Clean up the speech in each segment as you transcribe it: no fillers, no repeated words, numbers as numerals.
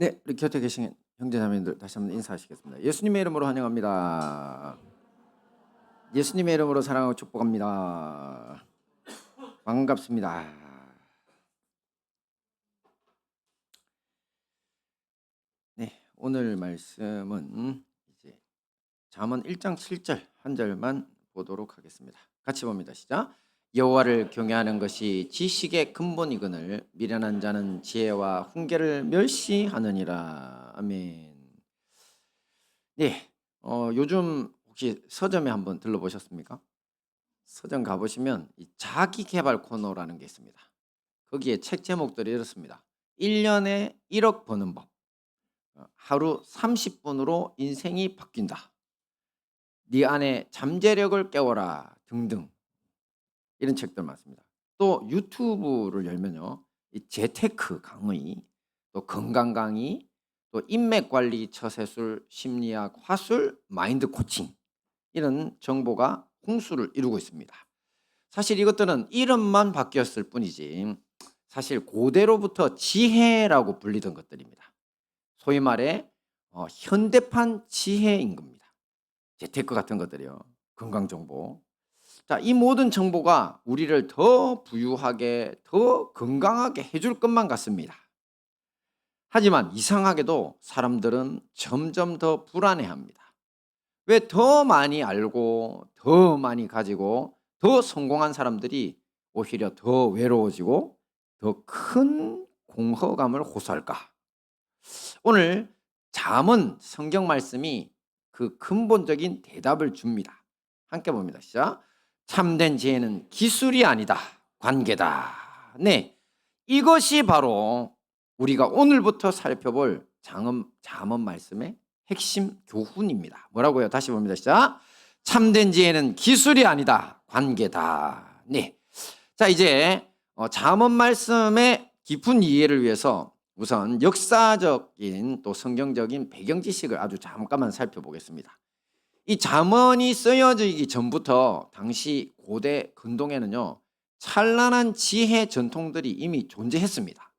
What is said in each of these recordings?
네, 우리 곁에 계신 형제자매님들 다시 한번 인사하시겠습니다. 예수님의 이름으로 환영합니다. 예수님의 이름으로 사랑하고 축복합니다. 반갑습니다. 네, 오늘 말씀은 이제 잠언 1장 7절 한 절만 보도록 하겠습니다. 같이 봅니다. 시작. 여호와를 경외하는 것이 지식의 근본이거늘 미련한 자는 지혜와 훈계를 멸시하느니라. 아멘. 네, 요즘 혹시 서점에 한번 들러보셨습니까? 서점 가보시면 이 자기 개발 코너라는 게 있습니다. 거기에 책 제목들이 이렇습니다. 1년에 1억 버는 법, 하루 30분으로 인생이 바뀐다, 네 안에 잠재력을 깨워라 등등 이런 책들 많습니다. 또 유튜브를 열면요, 이 재테크 강의, 또 건강 강의, 또 인맥 관리, 처세술, 심리학, 화술, 마인드 코칭 이런 정보가 홍수를 이루고 있습니다. 사실 이것들은 이름만 바뀌었을 뿐이지 사실 고대로부터 지혜라고 불리던 것들입니다. 소위 말해 현대판 지혜인 겁니다. 재테크 같은 것들이요. 건강 정보. 자, 이 모든 정보가 우리를 더 부유하게, 더 건강하게 해줄 것만 같습니다. 하지만 이상하게도 사람들은 점점 더 불안해합니다. 왜 더 많이 알고 더 많이 가지고 더 성공한 사람들이 오히려 더 외로워지고 더 큰 공허감을 호소할까? 오늘 잠언 성경 말씀이 그 근본적인 대답을 줍니다. 함께 봅니다. 시작. 참된 지혜는 기술이 아니다, 관계다. 네, 이것이 바로 우리가 오늘부터 살펴볼 잠언 말씀의 핵심 교훈입니다. 뭐라고요? 다시 봅니다. 시작. 참된 지혜는 기술이 아니다, 관계다. 네. 자, 이제 잠언 말씀의 깊은 이해를 위해서 우선 역사적인 또 성경적인 배경 지식을 아주 잠깐만 살펴보겠습니다. 이 잠언이 쓰여지기 전부터 당시 고대 근동에는요, 찬란한 지혜 전통들이 이미 존재했습니다.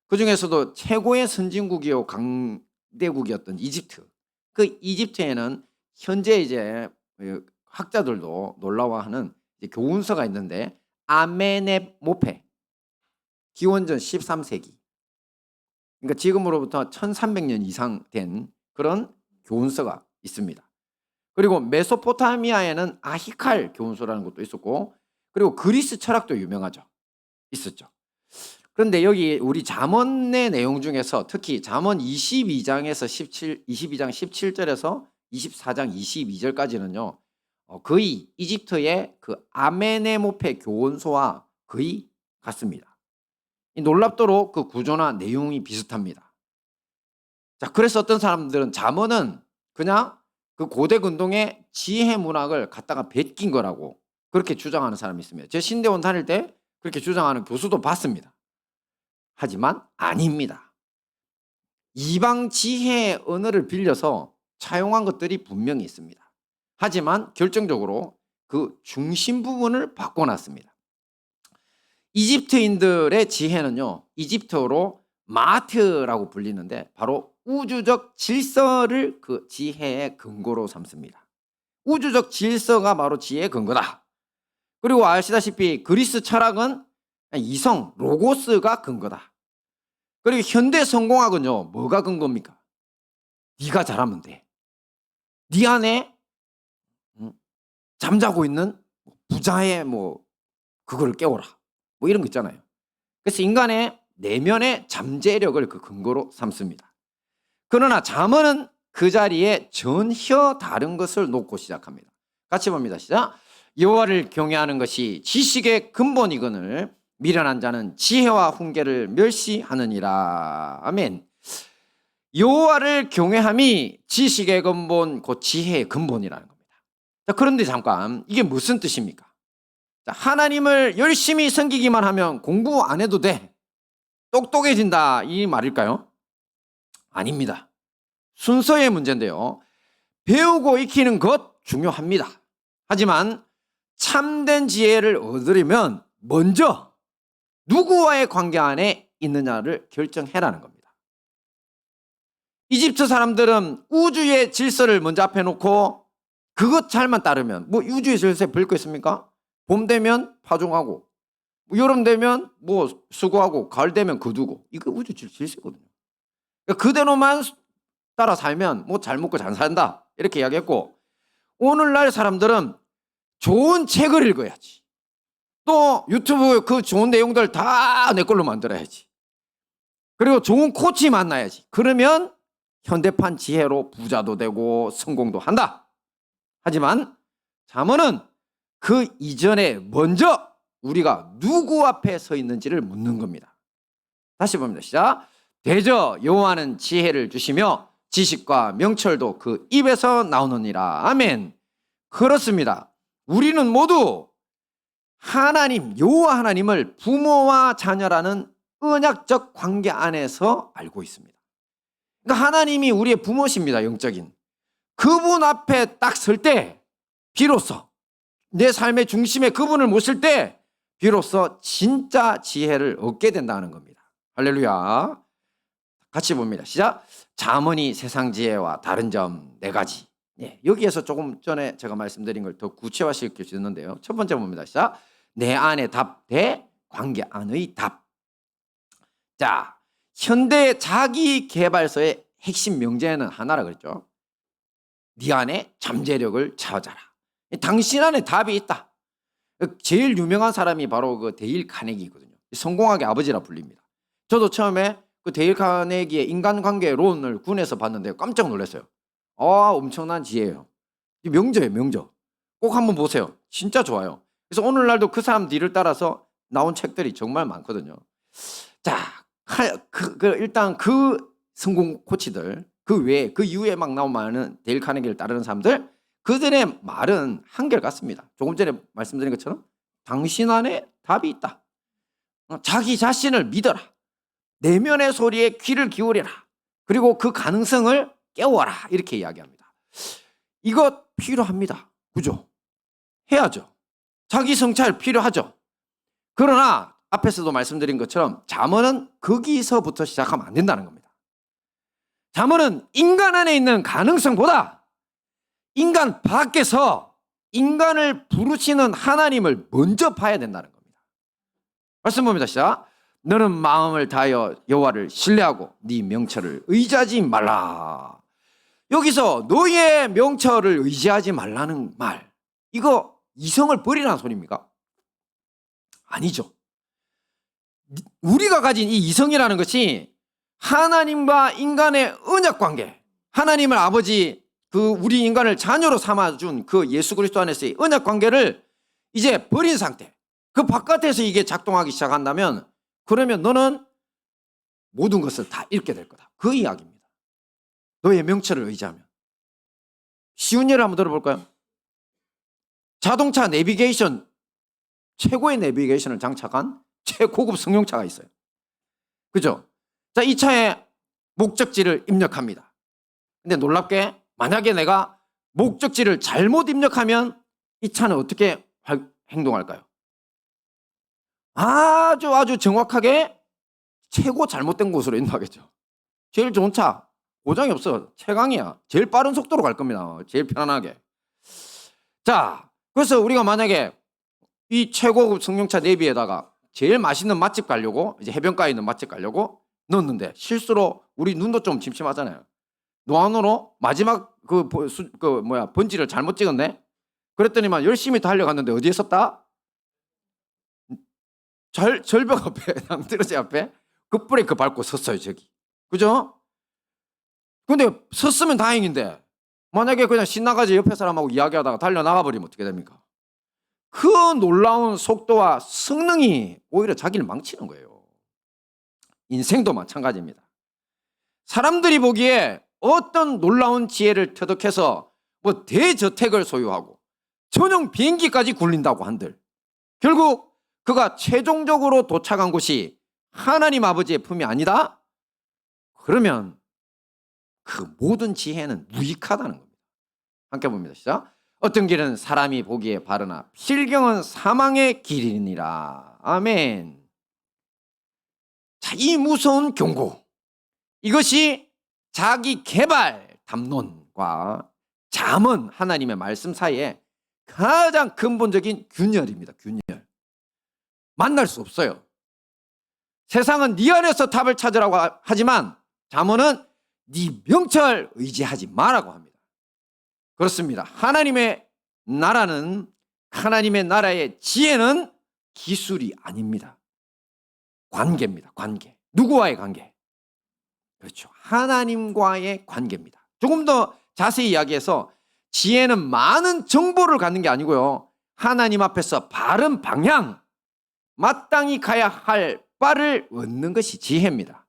그 중에서도 최고의 선진국이요 강대국이었던 이집트. 그 이집트에는 현재 이제 학자들도 놀라워하는 이제 교훈서가 있는데 아메네모페, 기원전 13세기. 그러니까 지금으로부터 1300년 이상 된 그런 교훈서가 있습니다. 그리고 메소포타미아에는 아히칼 교훈서라는 것도 있었고, 그리고 그리스 철학도 유명하죠. 있었죠. 그런데 여기 우리 잠언의 내용 중에서 특히 잠언 22장에서 22장 17절에서 24장 22절까지는요, 거의 이집트의 그 아메네모페 교원소와 거의 같습니다. 놀랍도록 그 구조나 내용이 비슷합니다. 자, 그래서 어떤 사람들은 잠언은 그냥 그 고대 근동의 지혜 문학을 갖다가 베낀 거라고 그렇게 주장하는 사람이 있습니다. 제 신대원 다닐 때 그렇게 주장하는 교수도 봤습니다. 하지만 아닙니다. 이방 지혜의 언어를 빌려서 차용한 것들이 분명히 있습니다. 하지만 결정적으로 그 중심 부분을 바꿔놨습니다. 이집트인들의 지혜는요, 이집트어로 마트라고 불리는데 바로 우주적 질서를 그 지혜의 근거로 삼습니다. 우주적 질서가 바로 지혜의 근거다. 그리고 아시다시피 그리스 철학은 이성, 로고스가 근거다. 그리고 현대 성공학은요, 뭐가 근거입니까? 네가 잘하면 돼. 네 안에 잠자고 있는 부자의 그거를 깨워라. 이런 거 있잖아요. 그래서 인간의 내면의 잠재력을 그 근거로 삼습니다. 그러나 잠언은 그 자리에 전혀 다른 것을 놓고 시작합니다. 같이 봅니다. 시작. 여호와를 경외하는 것이 지식의 근본이거늘 미련한 자는 지혜와 훈계를 멸시하느니라. 아멘. 여호와를 경외함이 지식의 근본, 곧 지혜의 근본이라는 겁니다. 자, 그런데 잠깐, 이게 무슨 뜻입니까? 자, 하나님을 열심히 섬기기만 하면 공부 안 해도 돼, 똑똑해진다, 이 말일까요? 아닙니다. 순서의 문제인데요, 배우고 익히는 것 중요합니다. 하지만 참된 지혜를 얻으려면 먼저 누구와의 관계 안에 있느냐를 결정해라는 겁니다. 이집트 사람들은 우주의 질서를 먼저 앞에 놓고 그것 잘만 따르면 뭐 우주의 질서에 별 거 있습니까? 봄 되면 파종하고 여름 되면 뭐 수고하고 가을 되면 거두고 이거 우주 질서거든요. 그러니까 그대로만 따라 살면 뭐 잘 먹고 잘 산다 이렇게 이야기했고, 오늘날 사람들은 좋은 책을 읽어야지, 또 유튜브 그 좋은 내용들 다 내 걸로 만들어야지, 그리고 좋은 코치 만나야지, 그러면 현대판 지혜로 부자도 되고 성공도 한다. 하지만 잠언은 그 이전에 먼저 우리가 누구 앞에 서 있는지를 묻는 겁니다. 다시 봅니다. 시작. 대저 여호와는 지혜를 주시며 지식과 명철도 그 입에서 나오느니라. 아멘. 그렇습니다. 우리는 모두 하나님, 여호와 하나님을 부모와 자녀라는 언약적 관계 안에서 알고 있습니다. 그러니까 하나님이 우리의 부모십니다. 영적인. 그분 앞에 딱 설 때 비로소 내 삶의 중심에 그분을 모실 때 비로소 진짜 지혜를 얻게 된다는 겁니다. 할렐루야. 같이 봅니다. 시작. 잠언이 세상 지혜와 다른 점 4가지. 여기에서 조금 전에 제가 말씀드린 걸 더 구체화시킬 수 있는데요. 첫 번째 봅니다. 시작. 내 안의 답 대 관계 안의 답. 자, 현대 자기 개발서의 핵심 명제는 하나라 그랬죠. 네 안에 잠재력을 찾아라. 당신 안에 답이 있다. 제일 유명한 사람이 바로 그 데일 카네기거든요. 성공학의 아버지라 불립니다. 저도 처음에 그 데일 카네기의 인간관계론을 군에서 봤는데 깜짝 놀랐어요. 엄청난 지혜예요. 명저예요, 명저. 꼭 한번 보세요. 진짜 좋아요. 그래서 오늘날도 그 사람 뒤를 따라서 나온 책들이 정말 많거든요. 자, 일단 그 성공 코치들, 그 외에, 그 이후에 막 나온 많은 데일 카네기를 따르는 사람들, 그들의 말은 한결같습니다. 조금 전에 말씀드린 것처럼 당신 안에 답이 있다. 자기 자신을 믿어라. 내면의 소리에 귀를 기울여라. 그리고 그 가능성을 깨워라. 이렇게 이야기합니다. 이거 필요합니다. 그죠? 해야죠. 자기 성찰 필요하죠. 그러나 앞에서도 말씀드린 것처럼 잠언은 거기서부터 시작하면 안 된다는 겁니다. 잠언은 인간 안에 있는 가능성보다 인간 밖에서 인간을 부르시는 하나님을 먼저 봐야 된다는 겁니다. 말씀 봅니다. 시작. 너는 마음을 다하여 여호와를 신뢰하고 네 명철을 의지하지 말라. 여기서 너의 명철을 의지하지 말라는 말, 이거 이성을 버리라는 소리입니까? 아니죠. 우리가 가진 이 이성이라는 것이 하나님과 인간의 언약관계, 하나님을 아버지, 우리 인간을 자녀로 삼아준 그 예수 그리스도 안에서의 언약관계를 이제 버린 상태, 그 바깥에서 이게 작동하기 시작한다면 그러면 너는 모든 것을 다 잃게 될 거다. 그 이야기입니다. 너의 명철을 의지하면. 쉬운 예를 한번 들어볼까요? 자동차 내비게이션, 최고의 내비게이션을 장착한 최고급 승용차가 있어요. 그죠? 자, 이 차에 목적지를 입력합니다. 근데 놀랍게 만약에 내가 목적지를 잘못 입력하면 이 차는 어떻게 행동할까요? 아주 정확하게 최고 잘못된 곳으로 인도하겠죠. 제일 좋은 차, 고장이 없어. 최강이야. 제일 빠른 속도로 갈 겁니다. 제일 편안하게. 자, 그래서 우리가 만약에 이 최고급 승용차 내비에다가 제일 맛있는 맛집 가려고, 이제 해변가에 있는 맛집 가려고 넣었는데 실수로 우리 눈도 좀 침침하잖아요. 노안으로 마지막 번지를 잘못 찍었네. 그랬더니만 열심히 달려갔는데 어디에 섰다? 절벽 앞에, 낭떠러지 앞에 그 브레이크 밟고 섰어요, 저기. 그죠? 근데 섰으면 다행인데 만약에 그냥 신나가지 옆에 사람하고 이야기하다가 달려나가 버리면 어떻게 됩니까? 그 놀라운 속도와 성능이 오히려 자기를 망치는 거예요. 인생도 마찬가지입니다. 사람들이 보기에 어떤 놀라운 지혜를 터득해서 뭐 대저택을 소유하고 전용 비행기까지 굴린다고 한들 결국 그가 최종적으로 도착한 곳이 하나님 아버지의 품이 아니다? 그러면 그 모든 지혜는 무익하다는 겁니다. 함께 봅니다. 시작. 어떤 길은 사람이 보기에 바르나 필경은 사망의 길이니라. 아멘. 자, 이 무서운 경고, 이것이 자기 개발 담론과 잠언 하나님의 말씀 사이에 가장 근본적인 균열입니다. 균열. 만날 수 없어요. 세상은 네 안에서 답을 찾으라고 하지만 잠언은 네 명철 의지하지 마라고 합니다. 그렇습니다. 하나님의 나라의 지혜는 기술이 아닙니다. 관계입니다. 관계. 누구와의 관계? 그렇죠. 하나님과의 관계입니다. 조금 더 자세히 이야기해서 지혜는 많은 정보를 갖는 게 아니고요. 하나님 앞에서 바른 방향, 마땅히 가야 할 바를 얻는 것이 지혜입니다.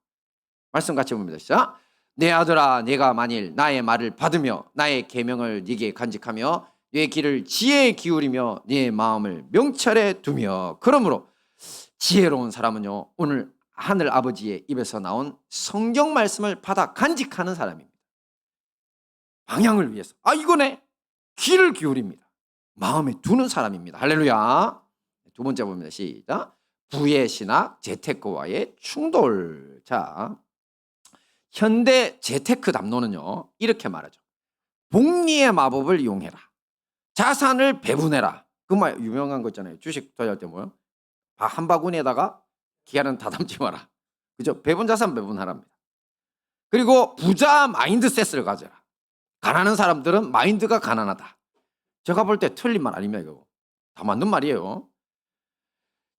말씀 같이 봅니다. 시작. 내 아들아, 내가 만일 나의 말을 받으며 나의 계명을 네게 간직하며 네 길을 지혜에 기울이며 네 마음을 명철에 두며, 그러므로 지혜로운 사람은요, 오늘 하늘 아버지의 입에서 나온 성경 말씀을 받아 간직하는 사람입니다. 방향을 위해서. 이거네. 귀를 기울입니다. 마음에 두는 사람입니다. 할렐루야. 두 번째 봅니다. 시작. 부의 신학, 재테크와의 충돌. 자, 현대 재테크 담론은요, 이렇게 말하죠. 복리의 마법을 이용해라. 자산을 배분해라. 그 말 유명한 거 있잖아요. 주식 투자할 때 뭐요? 한 바구니에다가 기한은 다 담지 마라. 그죠? 배분 자산 배분하랍니다. 그리고 부자 마인드셋을 가져라. 가난한 사람들은 마인드가 가난하다. 제가 볼 때 틀린 말 아닙니다. 이거 다 맞는 말이에요.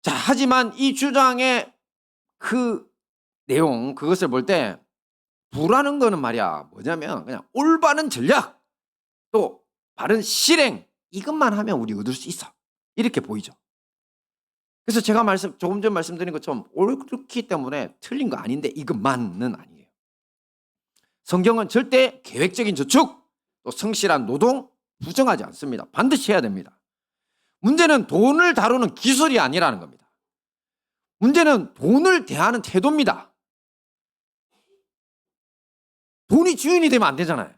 자, 하지만 이 주장의 그 내용, 그것을 볼 때 부라는 거는 말이야, 뭐냐면 그냥 올바른 전략, 또 바른 실행, 이것만 하면 우리 얻을 수 있어, 이렇게 보이죠. 그래서 제가 조금 전 말씀드린 것처럼 옳기 때문에 틀린 거 아닌데 이것만은 아니에요. 성경은 절대 계획적인 저축, 또 성실한 노동 부정하지 않습니다. 반드시 해야 됩니다. 문제는 돈을 다루는 기술이 아니라는 겁니다. 문제는 돈을 대하는 태도입니다. 돈이 주인이 되면 안 되잖아요.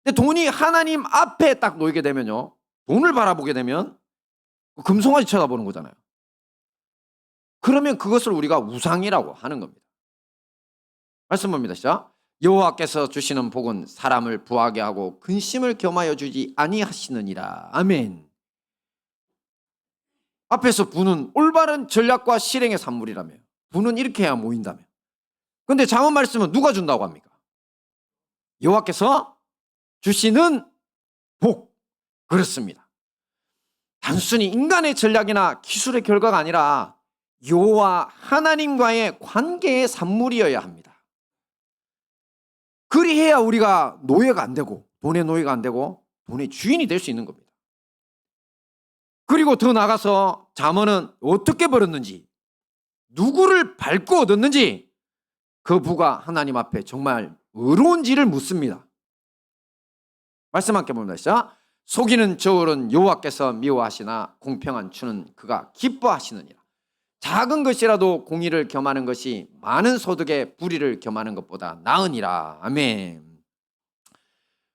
근데 돈이 하나님 앞에 딱 놓이게 되면요, 돈을 바라보게 되면 금송아지 쳐다보는 거잖아요. 그러면 그것을 우리가 우상이라고 하는 겁니다. 말씀 봅니다. 시작. 여호와께서 주시는 복은 사람을 부하게 하고 근심을 겸하여 주지 아니하시느니라. 아멘. 앞에서 부는 올바른 전략과 실행의 산물이라며, 부는 이렇게 해야 모인다며. 그런데 잠언 말씀은 누가 준다고 합니까? 여호와께서 주시는 복. 그렇습니다. 단순히 인간의 전략이나 기술의 결과가 아니라 여호와 하나님과의 관계의 산물이어야 합니다. 그리해야 우리가 노예가 안 되고, 돈의 노예가 안 되고 돈의 주인이 될 수 있는 겁니다. 그리고 더 나아가서 잠언은 어떻게 벌었는지, 누구를 밟고 얻었는지, 그 부가 하나님 앞에 정말 의로운지를 묻습니다. 말씀 함께 봅니다. 시작. 속이는 저울은 여호와께서 미워하시나 공평한 추는 그가 기뻐하시느니라. 작은 것이라도 공의를 겸하는 것이 많은 소득에 불의를 겸하는 것보다 나으니라. 아멘.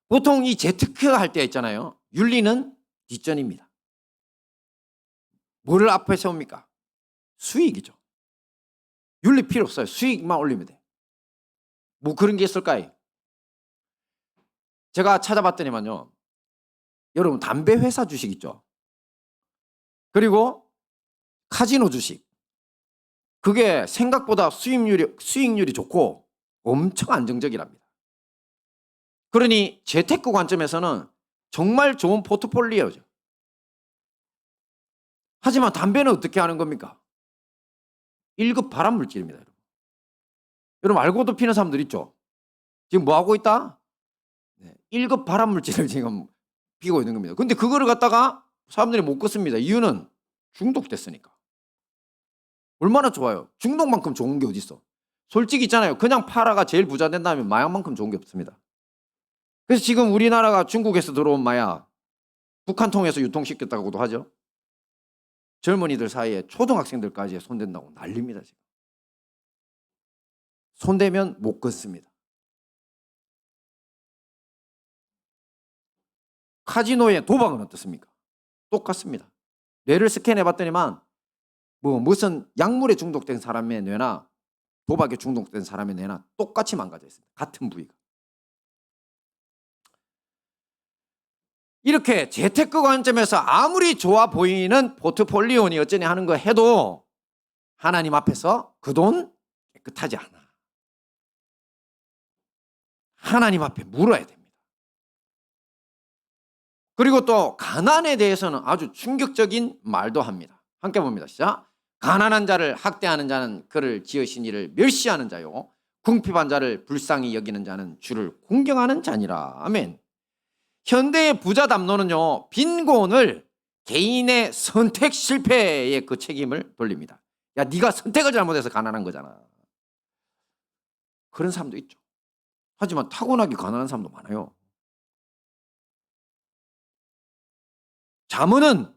보통 이 재테크 할 때 있잖아요, 윤리는 뒷전입니다. 뭐를 앞에 세웁니까? 수익이죠. 윤리 필요 없어요. 수익만 올리면 돼. 뭐 그런 게 있을까요? 제가 찾아봤더니만요, 여러분 담배 회사 주식 있죠. 그리고 카지노 주식. 그게 생각보다 수익률이 좋고 엄청 안정적이랍니다. 그러니 재테크 관점에서는 정말 좋은 포트폴리오죠. 하지만 담배는 어떻게 하는 겁니까? 1급 발암 물질입니다. 여러분 알고도 피는 사람들 있죠. 지금 뭐 하고 있다? 1급 발암 물질을 지금 피고 있는 겁니다. 근데 그거를 갖다가 사람들이 못 끊습니다. 이유는 중독됐으니까. 얼마나 좋아요. 중독만큼 좋은 게 어디 있어. 솔직히 있잖아요. 그냥 팔아가 제일 부자 된다면 마약만큼 좋은 게 없습니다. 그래서 지금 우리나라가 중국에서 들어온 마약 북한 통해서 유통시켰다고도 하죠. 젊은이들 사이에 초등학생들까지 손댄다고 난립니다. 지금. 손대면 못 끊습니다. 카지노의 도박은 어떻습니까? 똑같습니다. 뇌를 스캔해봤더니만 무슨 약물에 중독된 사람의 뇌나 도박에 중독된 사람의 뇌나 똑같이 망가져 있습니다. 같은 부위가. 이렇게 재테크 관점에서 아무리 좋아 보이는 포트폴리오니 어쩌니 하는 거 해도 하나님 앞에서 그 돈 깨끗하지 않아. 하나님 앞에 물어야 됩니다. 그리고 또 가난에 대해서는 아주 충격적인 말도 합니다. 함께 봅니다. 시작. 가난한 자를 학대하는 자는 그를 지으신 이를 멸시하는 자요, 궁핍한 자를 불쌍히 여기는 자는 주를 공경하는 자니라. 아멘. 현대의 부자 담론은요, 빈곤을 개인의 선택 실패에 그 책임을 돌립니다. 야, 네가 선택을 잘못해서 가난한 거잖아. 그런 사람도 있죠. 하지만 타고나기 가난한 사람도 많아요. 잠언은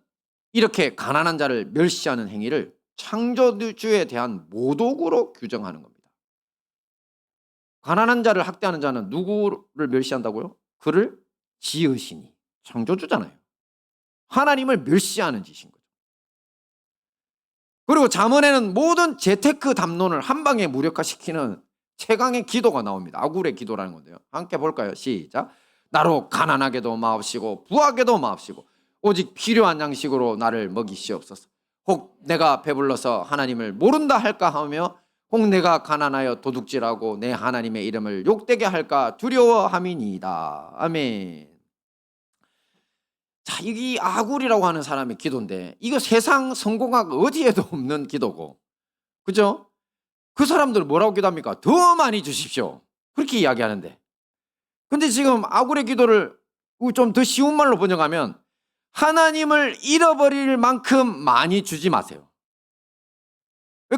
이렇게 가난한 자를 멸시하는 행위를 창조주에 대한 모독으로 규정하는 겁니다. 가난한 자를 학대하는 자는 누구를 멸시한다고요? 그를 지으시니, 창조주잖아요. 하나님을 멸시하는 짓인 거죠. 그리고 잠언에는 모든 재테크 담론을 한 방에 무력화시키는 최강의 기도가 나옵니다. 아굴의 기도라는 건데요. 함께 볼까요? 시작. 나로 가난하게도 마옵시고 부하게도 마옵시고 오직 필요한 양식으로 나를 먹이시옵소서. 혹 내가 배불러서 하나님을 모른다 할까 하며 혹 내가 가난하여 도둑질하고 내 하나님의 이름을 욕되게 할까 두려워함이니이다. 아멘. 자, 이 아굴이라고 하는 사람의 기도인데 이거 세상 성공학 어디에도 없는 기도고, 그죠? 그 사람들은 뭐라고 기도합니까? 더 많이 주십시오. 그렇게 이야기하는데, 근데 지금 아굴의 기도를 좀 더 쉬운 말로 번역하면 하나님을 잃어버릴 만큼 많이 주지 마세요.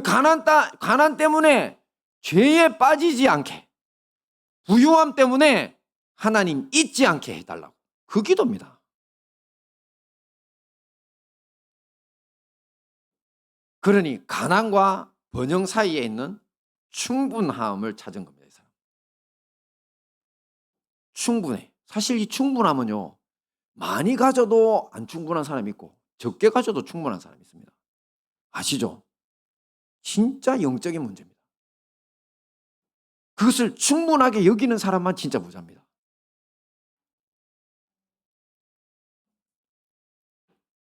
가난 때문에 죄에 빠지지 않게, 부유함 때문에 하나님 잊지 않게 해달라고. 그 기도입니다. 그러니 가난과 번영 사이에 있는 충분함을 찾은 겁니다. 이 사람. 충분해. 사실 이 충분함은요, 많이 가져도 안 충분한 사람이 있고 적게 가져도 충분한 사람이 있습니다. 아시죠? 진짜 영적인 문제입니다. 그것을 충분하게 여기는 사람만 진짜 부자입니다.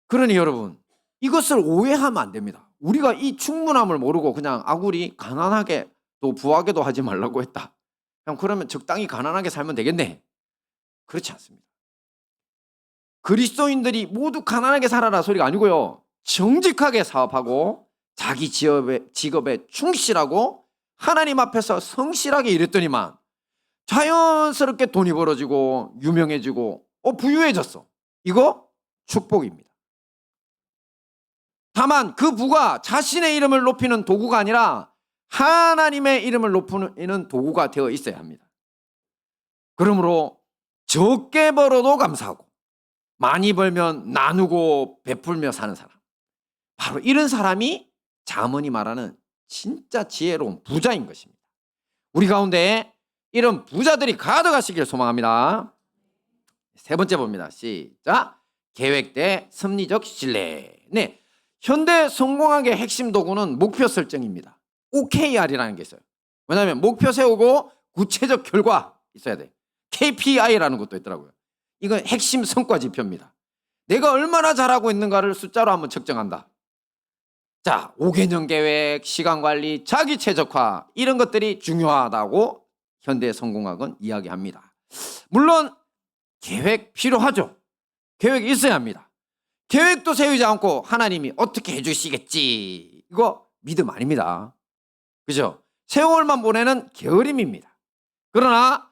그러니 여러분, 이것을 오해하면 안 됩니다. 우리가 이 충분함을 모르고 그냥 아굴이 가난하게 또 부하게도 하지 말라고 했다, 그냥 그러면 적당히 가난하게 살면 되겠네. 그렇지 않습니다. 그리스도인들이 모두 가난하게 살아라 소리가 아니고요, 정직하게 사업하고 자기 직업에 충실하고 하나님 앞에서 성실하게 일했더니만 자연스럽게 돈이 벌어지고 유명해지고 부유해졌어. 이거 축복입니다. 다만 그 부가 자신의 이름을 높이는 도구가 아니라 하나님의 이름을 높이는 도구가 되어 있어야 합니다. 그러므로 적게 벌어도 감사하고 많이 벌면 나누고 베풀며 사는 사람, 바로 이런 사람이 잠언이 말하는 진짜 지혜로운 부자인 것입니다. 우리 가운데 이런 부자들이 가득하시길 소망합니다. 세 번째 봅니다. 시작. 계획대 섭리적 신뢰. 네, 현대 성공학의 핵심 도구는 목표 설정입니다. OKR이라는 게 있어요. 왜냐하면 목표 세우고 구체적 결과 있어야 돼. KPI라는 것도 있더라고요. 이건 핵심 성과 지표입니다. 내가 얼마나 잘하고 있는가를 숫자로 한번 측정한다. 자, 5개년 계획, 시간관리, 자기 최적화, 이런 것들이 중요하다고 현대 성공학은 이야기합니다. 물론 계획 필요하죠. 계획이 있어야 합니다. 계획도 세우지 않고 하나님이 어떻게 해주시겠지, 이거 믿음 아닙니다. 그죠? 세월만 보내는 게으름입니다. 그러나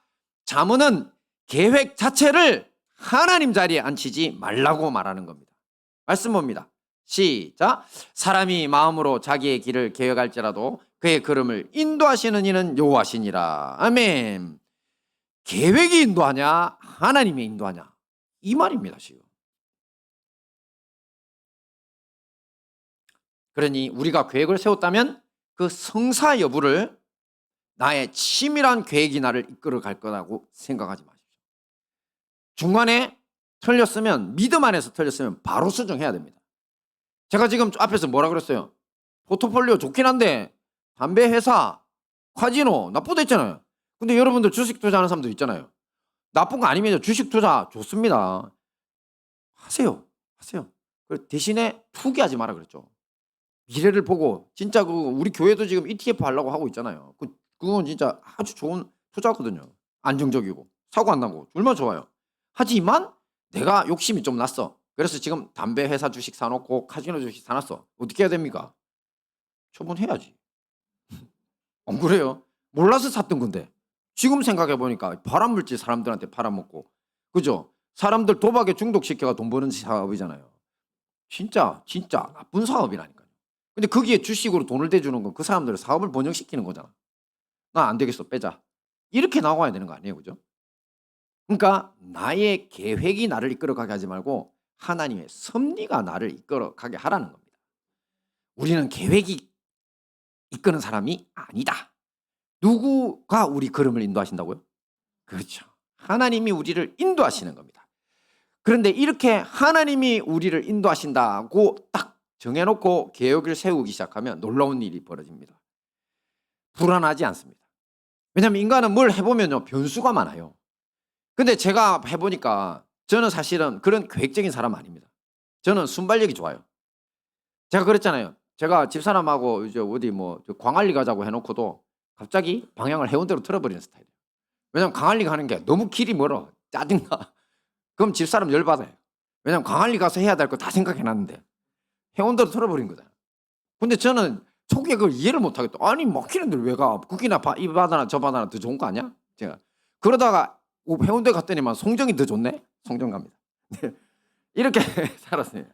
잠언은 계획 자체를 하나님 자리에 앉히지 말라고 말하는 겁니다. 말씀 봅니다. 시작. 사람이 마음으로 자기의 길을 계획할지라도 그의 걸음을 인도하시는 이는 여호와시니라. 아멘. 계획이 인도하냐 하나님이 인도하냐, 이 말입니다. 지금. 그러니 우리가 계획을 세웠다면 그 성사 여부를 나의 치밀한 계획이 나를 이끌어 갈 거라고 생각하지 마십시오. 중간에 틀렸으면, 믿음 안에서 틀렸으면 바로 수정해야 됩니다. 제가 지금 앞에서 뭐라 그랬어요? 포트폴리오 좋긴 한데 담배 회사, 카지노 나쁘다 했잖아요. 근데 여러분들 주식 투자하는 사람들 있잖아요. 나쁜 거 아닙니다. 주식 투자 좋습니다. 하세요. 하세요. 대신에 투기하지 마라 그랬죠. 미래를 보고 진짜 우리 교회도 지금 ETF 하려고 하고 있잖아요. 그건 진짜 아주 좋은 투자거든요. 안정적이고 사고 안 나고 얼마나 좋아요. 하지만 내가 욕심이 좀 났어. 그래서 지금 담배 회사 주식 사놓고 카지노 주식 사놨어. 어떻게 해야 됩니까? 처분해야지. 안 그래요? 몰라서 샀던 건데. 지금 생각해 보니까 발암물질 사람들한테 팔아먹고, 그죠? 사람들 도박에 중독시켜가 돈 버는 사업이잖아요. 진짜 나쁜 사업이라니까요. 근데 거기에 주식으로 돈을 대주는 건 그 사람들의 사업을 번영시키는 거잖아. 나 안 되겠어, 빼자. 이렇게 나와야 되는 거 아니에요, 그죠? 그러니까 나의 계획이 나를 이끌어가게 하지 말고 하나님의 섭리가 나를 이끌어가게 하라는 겁니다. 우리는 계획이 이끄는 사람이 아니다. 누구가 우리 걸음을 인도하신다고요? 그렇죠. 하나님이 우리를 인도하시는 겁니다. 그런데 이렇게 하나님이 우리를 인도하신다고 딱 정해놓고 계획을 세우기 시작하면 놀라운 일이 벌어집니다. 불안하지 않습니다. 왜냐하면 인간은 뭘 해보면요 변수가 많아요. 근데 제가 해보니까 저는 사실은 그런 계획적인 사람 아닙니다. 저는 순발력이 좋아요. 제가 그랬잖아요. 제가 집사람하고 이제 어디 광안리 가자고 해놓고도 갑자기 방향을 해운대로 틀어버리는 스타일이에요. 왜냐면 광안리 가는 게 너무 길이 멀어. 짜증나. 그럼 집사람 열받아요. 왜냐면 광안리 가서 해야 될 거 다 생각해놨는데 해운대로 틀어버린 거잖아요. 근데 저는 초기에 그걸 이해를 못하겠다. 아니 막히는데 왜 가? 거기나 이 바다나 저 바다나 더 좋은 거 아니야? 제가 그러다가 해운대 갔더니만 송정이 더 좋네. 송정 갑니다. 이렇게 살았어요.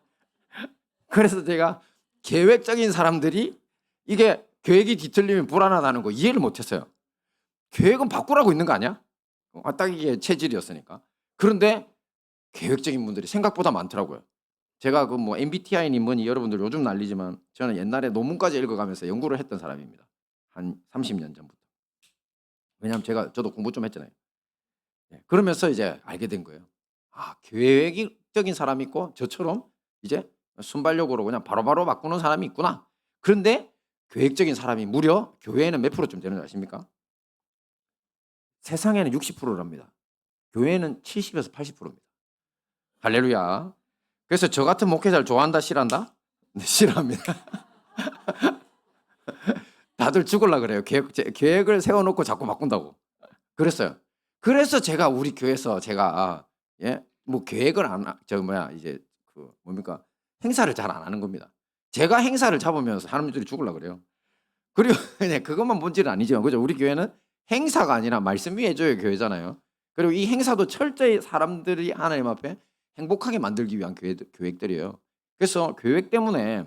그래서 제가 계획적인 사람들이 이게 계획이 뒤틀리면 불안하다는 거 이해를 못했어요. 계획은 바꾸라고 있는 거 아니야? 딱 이게 체질이었으니까. 그런데 계획적인 분들이 생각보다 많더라고요. 제가 MBTI니 뭐니 여러분들 요즘 난리지만 저는 옛날에 논문까지 읽어가면서 연구를 했던 사람입니다. 한 30년 전부터. 왜냐하면 저도 공부 좀 했잖아요. 그러면서 이제 알게 된 거예요. 아, 계획적인 사람이 있고 저처럼 이제 순발력으로 그냥 바로바로 바꾸는 사람이 있구나. 그런데 계획적인 사람이 무려 교회에는 몇 프로쯤 되는 줄 아십니까? 세상에는 60%랍니다. 교회는 70에서 80%입니다. 할렐루야. 그래서 저 같은 목회자를 좋아한다 싫어한다? 네, 싫어합니다. 다들 죽으려고 그래요. 계획을 세워놓고 자꾸 바꾼다고. 그랬어요. 그래서 제가 우리 교회에서 제가 계획을 행사를 잘 안 하는 겁니다. 제가 행사를 잡으면서 사람들이 죽으려고 그래요. 그리고 그냥 그것만 본질은 아니죠. 그죠? 우리 교회는 행사가 아니라 말씀 위에 줘요 교회잖아요. 그리고 이 행사도 철저히 사람들이 하나님 앞에 행복하게 만들기 위한 계획들이에요. 그래서 계획 때문에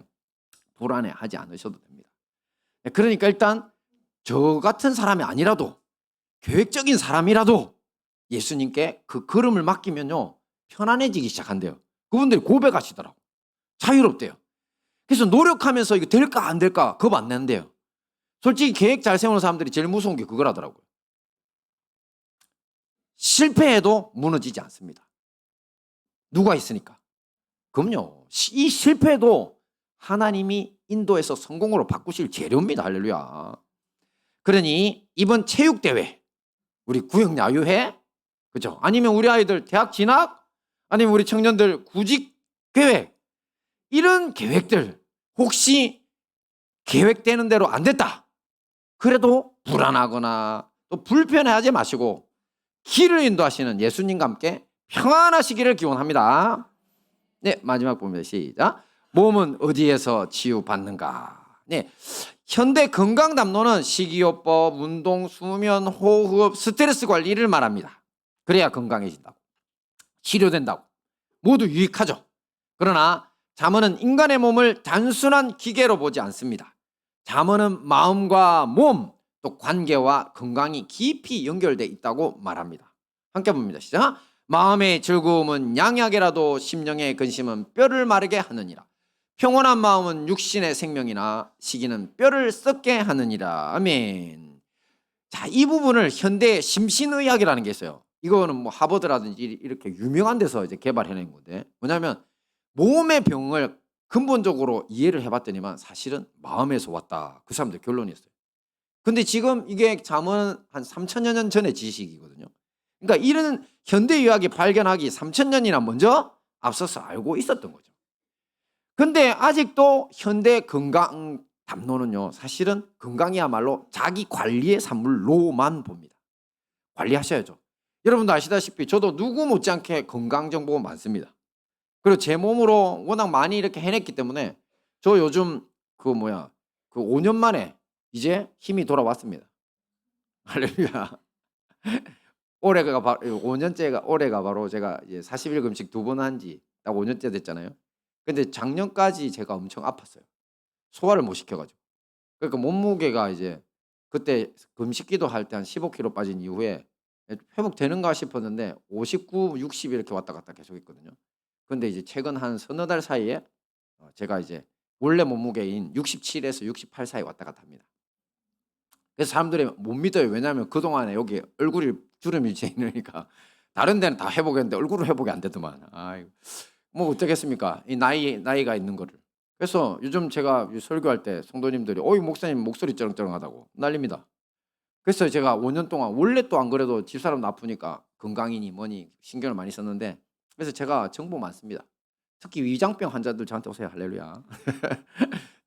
불안해하지 않으셔도 됩니다. 그러니까 일단 저 같은 사람이 아니라도 계획적인 사람이라도 예수님께 그 걸음을 맡기면요 편안해지기 시작한대요. 그분들이 고백하시더라고. 자유롭대요. 그래서 노력하면서 이거 될까 안 될까 겁 안 낸대요. 솔직히 계획 잘 세우는 사람들이 제일 무서운 게 그거라더라고요. 실패해도 무너지지 않습니다. 누가 있으니까. 그럼요. 이 실패도 하나님이 인도해서 성공으로 바꾸실 재료입니다. 할렐루야. 그러니 이번 체육대회, 우리 구역 야유회, 그죠? 아니면 우리 아이들 대학 진학, 아니면 우리 청년들 구직 계획, 이런 계획들 혹시 계획되는 대로 안 됐다. 그래도 불안하거나 또 불편해하지 마시고 길을 인도하시는 예수님과 함께 평안하시기를 기원합니다. 네, 마지막 보면 시작. 몸은 어디에서 치유받는가? 네, 현대 건강 담론은 식이요법, 운동, 수면, 호흡, 스트레스 관리를 말합니다. 그래야 건강해진다고, 치료된다고, 모두 유익하죠. 그러나 잠언은 인간의 몸을 단순한 기계로 보지 않습니다. 잠언은 마음과 몸, 또 관계와 건강이 깊이 연결되어 있다고 말합니다. 함께 봅니다. 시작. 마음의 즐거움은 양약이라도 심령의 근심은 뼈를 마르게 하느니라. 평온한 마음은 육신의 생명이나 시기는 뼈를 썩게 하느니라. 아멘. 자, 이 부분을 현대 심신의학이라는 게 있어요. 이거는 하버드라든지 이렇게 유명한 데서 이제 개발해낸 건데, 뭐냐면 몸의 병을 근본적으로 이해를 해봤더니만 사실은 마음에서 왔다. 그 사람들 결론이었어요. 근데 지금 이게 잠언은 한 3,000여 년 전의 지식이거든요. 그러니까 이런 현대의학이 발견하기 3,000년이나 먼저 앞서서 알고 있었던 거죠. 근데 아직도 현대 건강 담론은요, 사실은 건강이야말로 자기 관리의 산물로만 봅니다. 관리하셔야죠. 여러분도 아시다시피 저도 누구 못지않게 건강 정보가 많습니다. 그리고 제 몸으로 워낙 많이 이렇게 해냈기 때문에 저 요즘 그 5년 만에 이제 힘이 돌아왔습니다. 할렐루야. 올해가 바로 5년째가, 올해가 바로 제가 이제 40일 금식 2번 한 지 딱 5년째 됐잖아요. 근데 작년까지 제가 엄청 아팠어요. 소화를 못 시켜가지고. 그러니까 몸무게가 이제 그때 금식기도 할 때 한 15kg 빠진 이후에 회복되는가 싶었는데 59, 60 이렇게 왔다 갔다 계속 했거든요. 근데 이제 최근 한 서너 달 사이에 제가 이제 원래 몸무게인 67에서 68 사이 왔다 갔다 합니다. 그래서 사람들이 못 믿어요. 왜냐하면 그동안에 여기 얼굴이 주름이 있으니까 다른 데는 다 회복했는데 얼굴은 회복이 안 되더만. 아이고. 뭐 어떻겠습니까? 이 나이가 있는 거를. 그래서 요즘 제가 설교할 때 성도님들이 어이 목사님 목소리 쩌렁쩌렁하다고 난립니다. 그래서 제가 5년 동안 원래 또 안 그래도 집사람 아프니까 건강이니 뭐니 신경을 많이 썼는데, 그래서 제가 정보 많습니다. 특히 위장병 환자들 저한테 오세요. 할렐루야.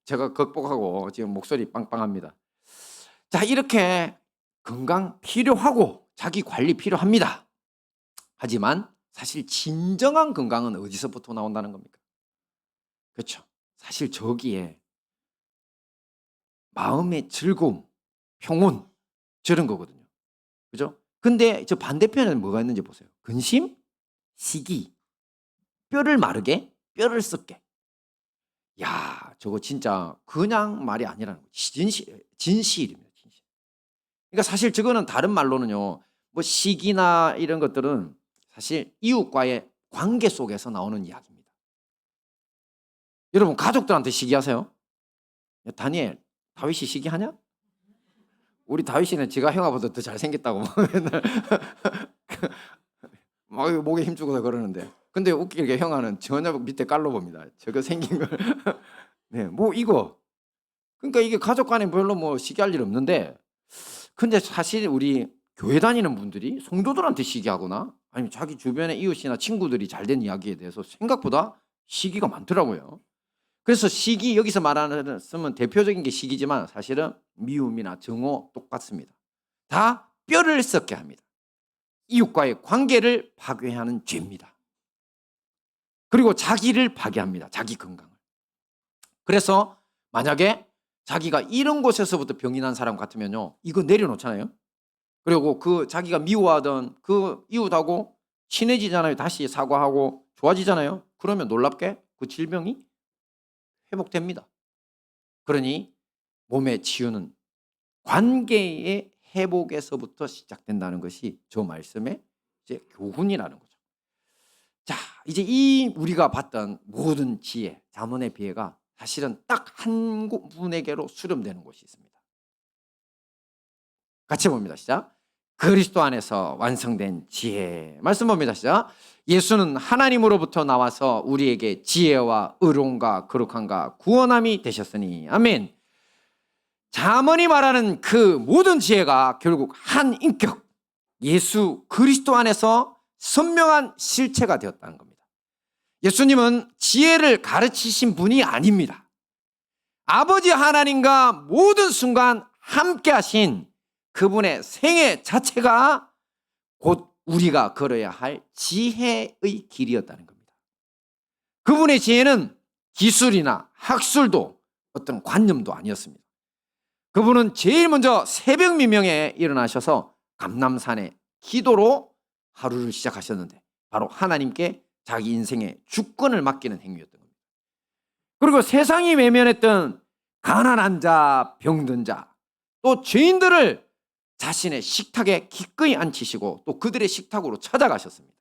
제가 극복하고 지금 목소리 빵빵합니다. 자, 이렇게 건강 필요하고 자기 관리 필요합니다. 하지만 사실 진정한 건강은 어디서부터 나온다는 겁니까? 그렇죠. 사실 저기에 마음의 즐거움, 평온, 저런 거거든요. 그죠? 근데 저 반대편에는 뭐가 있는지 보세요. 근심, 시기, 뼈를 마르게, 뼈를 썩게. 야, 저거 진짜 그냥 말이 아니라는 거죠. 진실입니다. 진실. 그러니까 사실 저거는 다른 말로는요, 뭐 시기나 이런 것들은 사실 이웃과의 관계 속에서 나오는 이야기입니다. 여러분 가족들한테 시기하세요? 야, 다니엘, 다윗이 시기하냐? 우리 다윗이는 지가 형아보다 더 잘생겼다고 맨날 막 목에 힘주고서 그러는데, 근데 웃기게 형아는 전혀 밑에 깔로 봅니다. 저거 생긴 걸. 네, 뭐 이거. 그러니까 이게 가족 간에 별로 뭐 시기할 일 없는데, 근데 사실 우리 교회 다니는 분들이 성도들한테 시기하거나 아니면 자기 주변의 이웃이나 친구들이 잘된 이야기에 대해서 생각보다 시기가 많더라고요. 그래서 시기, 여기서 말하는 쓰면 대표적인 게 시기지만 사실은 미움이나 정오 똑같습니다. 다 뼈를 썩게 합니다. 이웃과의 관계를 파괴하는 죄입니다. 그리고 자기를 파괴합니다. 자기 건강을. 그래서 만약에 자기가 이런 곳에서부터 병이 난 사람 같으면요, 이거 내려놓잖아요. 그리고 그 자기가 미워하던 그 이웃하고 친해지잖아요. 다시 사과하고 좋아지잖아요. 그러면 놀랍게 그 질병이 회복됩니다. 그러니 몸의 치유는 관계의 회복에서부터 시작된다는 것이 저 말씀의 이제 교훈이라는 거죠. 자, 이제 이 우리가 봤던 모든 지혜, 잠언의 비애가 사실은 딱 한 분에게로 수렴되는 곳이 있습니다. 같이 봅니다. 시작. 그리스도 안에서 완성된 지혜. 말씀 봅니다. 시작. 예수는 하나님으로부터 나와서 우리에게 지혜와 의로움과 거룩함과 구원함이 되셨으니. 아멘. 잠언이 말하는 그 모든 지혜가 결국 한 인격, 예수 그리스도 안에서 선명한 실체가 되었다는 겁니다. 예수님은 지혜를 가르치신 분이 아닙니다. 아버지 하나님과 모든 순간 함께 하신 그분의 생애 자체가 곧 우리가 걸어야 할 지혜의 길이었다는 겁니다. 그분의 지혜는 기술이나 학술도 어떤 관념도 아니었습니다. 그분은 제일 먼저 새벽 미명에 일어나셔서 감람산에 기도로 하루를 시작하셨는데 바로 하나님께 자기 인생의 주권을 맡기는 행위였던 겁니다. 그리고 세상이 외면했던 가난한 자, 병든 자, 또 죄인들을 자신의 식탁에 기꺼이 앉히시고 또 그들의 식탁으로 찾아가셨습니다.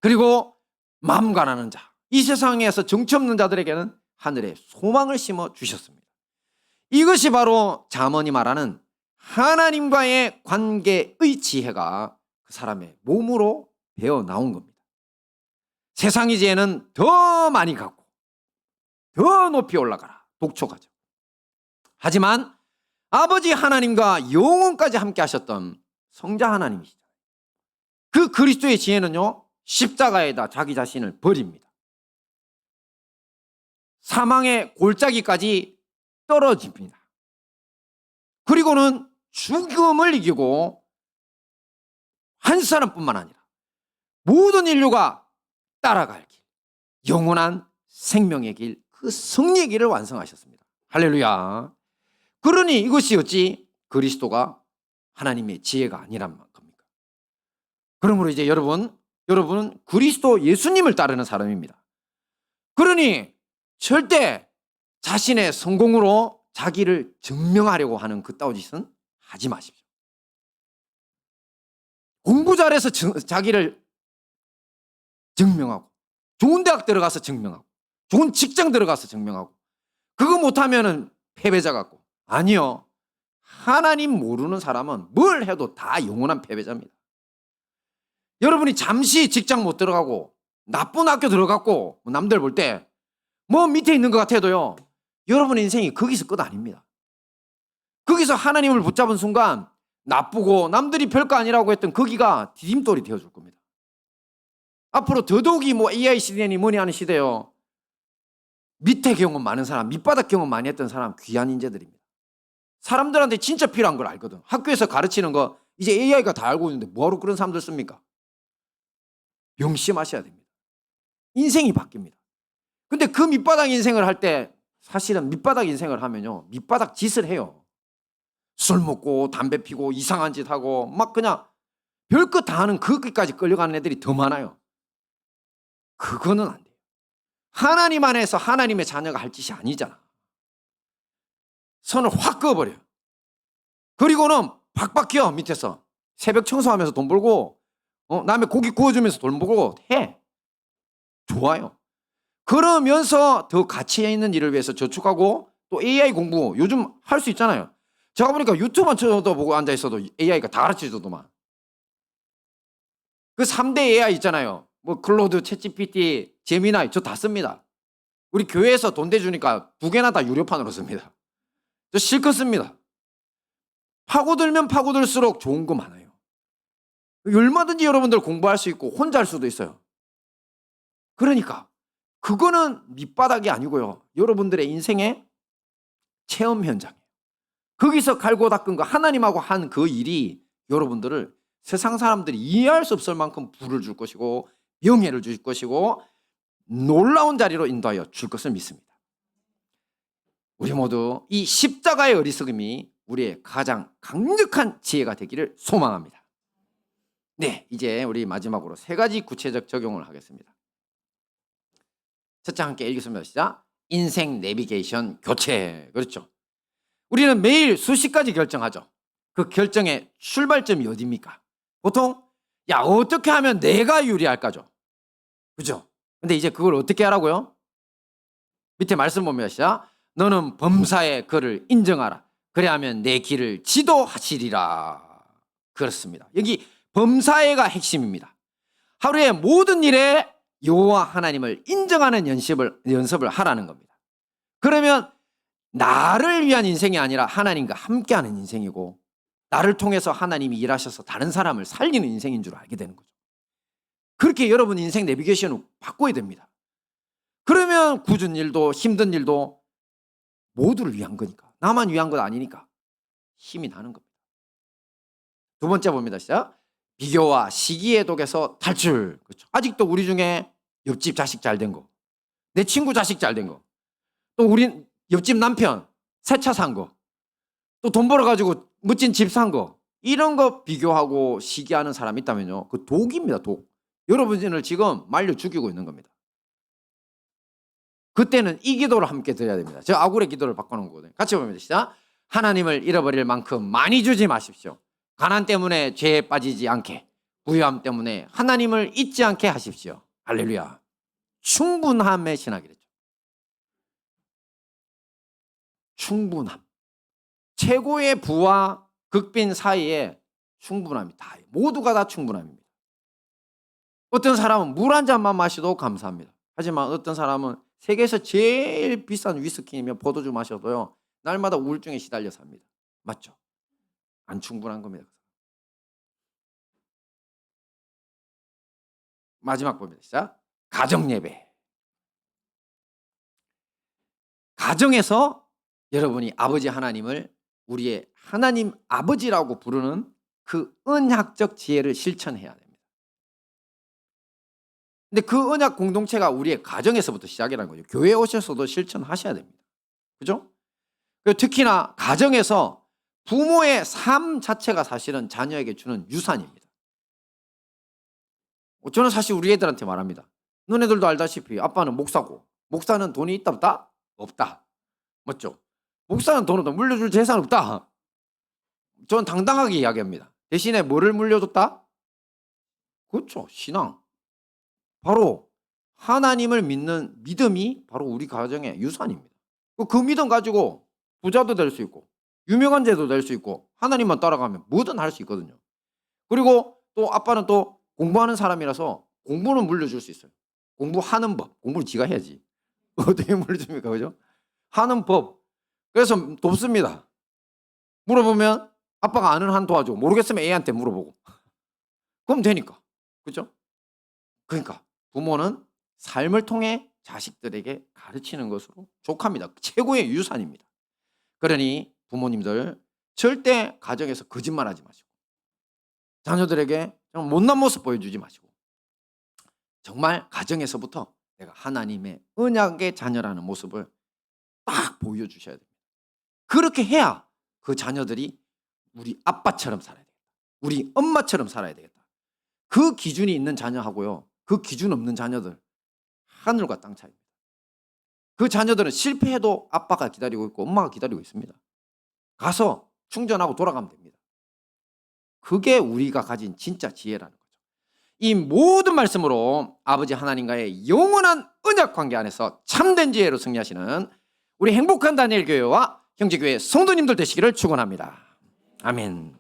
그리고 마음 가난한 자, 이 세상에서 정처 없는 자들에게는 하늘에 소망을 심어 주셨습니다. 이것이 바로 잠언이 말하는 하나님과의 관계의 지혜가 그 사람의 몸으로 배어 나온 겁니다. 세상의 지혜는 더 많이 갖고 더 높이 올라가라, 독촉하죠. 하지만 아버지 하나님과 영원까지 함께 하셨던 성자 하나님이시죠. 그 그리스도의 지혜는요, 십자가에다 자기 자신을 버립니다. 사망의 골짜기까지 떨어집니다. 그리고는 죽음을 이기고 한 사람뿐만 아니라 모든 인류가 따라갈 길, 영원한 생명의 길, 그 승리의 길을 완성하셨습니다. 할렐루야. 그러니 이것이 어찌 그리스도가 하나님의 지혜가 아니란 겁니까? 그러므로 이제 여러분은 그리스도 예수님을 따르는 사람입니다. 그러니 절대 자신의 성공으로 자기를 증명하려고 하는 그따위 짓은 하지 마십시오. 공부 잘해서 자기를 증명하고, 좋은 대학 들어가서 증명하고, 좋은 직장 들어가서 증명하고, 그거 못하면은 패배자 같고. 아니요. 하나님 모르는 사람은 뭘 해도 다 영원한 패배자입니다. 여러분이 잠시 직장 못 들어가고 나쁜 학교 들어갔고 남들 볼 때 뭐 밑에 있는 것 같아도요, 여러분의 인생이 거기서 끝 아닙니다. 거기서 하나님을 붙잡은 순간 나쁘고 남들이 별거 아니라고 했던 거기가 디딤돌이 되어줄 겁니다. 앞으로 더더욱이 뭐 AI 시대니 뭐니 하는 시대요, 밑에 경험 많은 사람, 밑바닥 경험 많이 했던 사람 귀한 인재들입니다. 사람들한테 진짜 필요한 걸 알거든. 학교에서 가르치는 거 이제 AI가 다 알고 있는데 뭐하러 그런 사람들 씁니까? 명심하셔야 됩니다. 인생이 바뀝니다. 근데 그 밑바닥 인생을 할 때 사실은 밑바닥 인생을 하면요, 밑바닥 짓을 해요. 술 먹고 담배 피고 이상한 짓 하고 막 그냥 별것 다 하는 거기까지 끌려가는 애들이 더 많아요. 그거는 안 돼요. 하나님 안에서 하나님의 자녀가 할 짓이 아니잖아. 선을 확 그어버려요. 그리고는 박박 혀 밑에서 새벽 청소하면서 돈 벌고 남의 고기 구워주면서 돈 벌고 해. 좋아요. 그러면서 더 가치 있는 일을 위해서 저축하고 또 AI 공부 요즘 할 수 있잖아요. 제가 보니까 유튜브만 쳐다보고 앉아있어도 AI가 다 가르쳐주더만. 그 3대 AI 있잖아요. 뭐 클로드, 챗GPT, 제미나이 저 다 씁니다. 우리 교회에서 돈 대주니까 2개나 다 유료판으로 씁니다. 저 실컷 씁니다. 파고들면 파고들수록 좋은 거 많아요. 얼마든지 여러분들 공부할 수 있고 혼자 할 수도 있어요. 그러니까 그거는 밑바닥이 아니고요, 여러분들의 인생의 체험 현장이에요. 거기서 갈고 닦은 거, 하나님하고 한 그 일이 여러분들을 세상 사람들이 이해할 수 없을 만큼 부를 줄 것이고 명예를 줄 것이고 놀라운 자리로 인도하여 줄 것을 믿습니다. 우리 모두 이 십자가의 어리석음이 우리의 가장 강력한 지혜가 되기를 소망합니다. 네, 이제 우리 마지막으로 3가지 구체적 적용을 하겠습니다. 첫째 함께 읽겠습니다. 시작. 인생 내비게이션 교체. 그렇죠. 우리는 매일 수십 가지 결정하죠. 그 결정의 출발점이 어디입니까? 보통 어떻게 하면 내가 유리할까죠. 그죠? 근데 이제 그걸 어떻게 하라고요? 밑에 말씀 보면 시작. 너는 범사의 그를 인정하라. 그래야면 내 길을 지도하시리라. 그렇습니다. 여기 범사의가 핵심입니다. 하루의 모든 일에 여호와 하나님을 인정하는 연습을 하라는 겁니다. 그러면 나를 위한 인생이 아니라 하나님과 함께하는 인생이고, 나를 통해서 하나님이 일하셔서 다른 사람을 살리는 인생인 줄 알게 되는 거죠. 그렇게 여러분 인생 내비게이션을 바꿔야 됩니다. 그러면 굳은 일도 힘든 일도 모두를 위한 거니까, 나만 위한 건 아니니까 힘이 나는 겁니다. 2번째 봅니다. 시작. 비교와 시기의 독에서 탈출. 그렇죠. 아직도 우리 중에 옆집 자식 잘 된 거, 내 친구 자식 잘 된 거, 또 우리 옆집 남편 새 차 산 거, 또 돈 벌어가지고 멋진 집 산 거, 이런 거 비교하고 시기하는 사람이 있다면요, 그 독입니다. 독. 여러분을 지금 말려 죽이고 있는 겁니다. 그때는 이 기도를 함께 드려야 됩니다. 제가 아굴의 기도를 바꿔놓은 거거든요. 같이 보면 시작. 하나님을 잃어버릴 만큼 많이 주지 마십시오. 가난 때문에 죄에 빠지지 않게, 부유함 때문에 하나님을 잊지 않게 하십시오. 할렐루야. 충분함의 신학이랬죠. 충분함. 최고의 부와 극빈 사이에 충분함이 다, 모두가 다 충분함입니다. 어떤 사람은 물 한 잔만 마셔도 감사합니다. 하지만 어떤 사람은 세계에서 제일 비싼 위스키이며 포도주 마셔도요, 날마다 우울증에 시달려 삽니다. 맞죠? 안 충분한 겁니다. 마지막 봅니다. 시작. 가정 예배. 가정에서 여러분이 아버지 하나님을 우리의 하나님 아버지라고 부르는 그 언약적 지혜를 실천해야 됩니다. 근데 그 언약 공동체가 우리의 가정에서부터 시작이라는 거죠. 교회에 오셔서도 실천하셔야 됩니다. 그죠? 특히나 가정에서 부모의 삶 자체가 사실은 자녀에게 주는 유산입니다. 저는 사실 우리 애들한테 말합니다. 너네들도 알다시피 아빠는 목사고, 목사는 돈이 있다 없다? 없다. 맞죠? 목사는 돈 없다. 물려줄 재산 없다. 저는 당당하게 이야기합니다. 대신에 뭐를 물려줬다? 그렇죠. 신앙. 바로 하나님을 믿는 믿음이 바로 우리 가정의 유산입니다. 그 믿음 가지고 부자도 될 수 있고 유명한 자도 될 수 있고 하나님만 따라가면 뭐든 할 수 있거든요. 그리고 또 아빠는 또 공부하는 사람이라서 공부는 물려줄 수 있어요. 공부하는 법. 공부를 지가 해야지. 어떻게 물려줍니까? 그죠? 하는 법. 그래서 돕습니다. 물어보면 아빠가 아는 한 도와주고 모르겠으면 애한테 물어보고 그럼 되니까. 그죠? 그러니까 부모는 삶을 통해 자식들에게 가르치는 것으로 족합니다. 최고의 유산입니다. 그러니 부모님들 절대 가정에서 거짓말하지 마시고 자녀들에게 못난 모습 보여주지 마시고 정말 가정에서부터 내가 하나님의 언약의 자녀라는 모습을 딱 보여주셔야 됩니다. 그렇게 해야 그 자녀들이 우리 아빠처럼 살아야 되겠다. 우리 엄마처럼 살아야 되겠다. 그 기준이 있는 자녀하고요. 그 기준 없는 자녀들 하늘과 땅 차이입니다. 그 자녀들은 실패해도 아빠가 기다리고 있고 엄마가 기다리고 있습니다. 가서 충전하고 돌아가면 됩니다. 그게 우리가 가진 진짜 지혜라는 거죠. 이 모든 말씀으로 아버지 하나님과의 영원한 언약 관계 안에서 참된 지혜로 승리하시는 우리 행복한 다니엘 교회와 형제교회 성도님들 되시기를 축원합니다. 아멘.